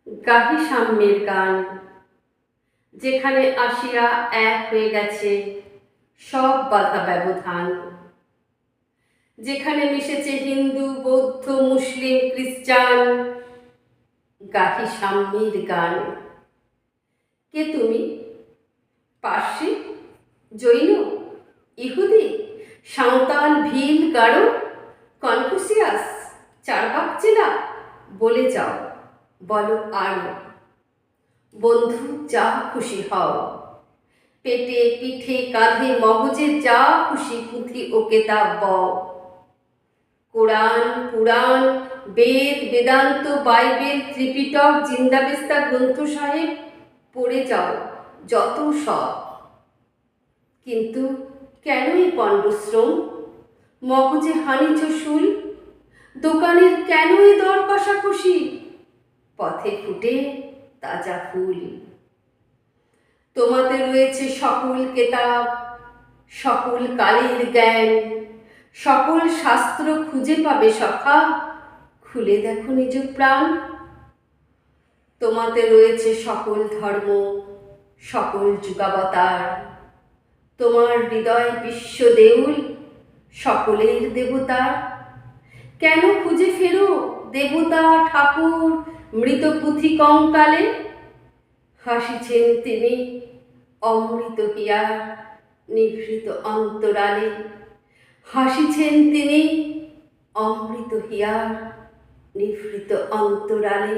গাহি সাম্যের গান, যেখানে আসিয়া এক হয়ে গেছে সব বাধা ব্যবধান, যেখানে মিশেছে হিন্দু, বৌদ্ধ, মুসলিম, খ্রিস্টান। গাহি সাম্যের গান। কে তুমি? পার্সি, জৈন, ইহুদি, সাঁওতাল, ভিল, গারো, কনফুসিয়াস, চারবাক চেলা? বলে যাও, বলো আরো। বন্ধু, যা খুশি হও, পেটে, পিঠে, কাঁধে, মগজে যা খুশি পুঁথি ও কেতাব বও। কোরআন, পুরাণ, বেদ, বেদান্ত, বাইবেল, ত্রিপিটক, জিন্দাবেস্তা গ্রন্থ সাহেব পড়ে যাও যত সব। কিন্তু কেন এই পণ্ডশ্রম? মগজে হানিছ শুল? দোকানের কেন এই দর কষাকষি? পথে ফুটে তাজা ফুল। তোমাতে রয়েছে সকল কেতাব, সকল কালের জ্ঞান, সকল শাস্ত্র খুঁজে পাবে সখা, খুলে দেখো নিজ প্রাণ। তোমাতে রয়েছে সকল ধর্ম, সকল যুগাবতার, তোমার হৃদয় বিশ্ব দেউল, সকলের দেবতার। কেন খুঁজে ফেরো দেবতা, ঠাকুর, মৃত পুঁথি কঙ্কালে? হাসিছেন তিনি অমৃত হিয়ার নিভৃত অন্তরালে। হাসিছেন তিনি অমৃত হিয়ার নিভৃত অন্তরালে।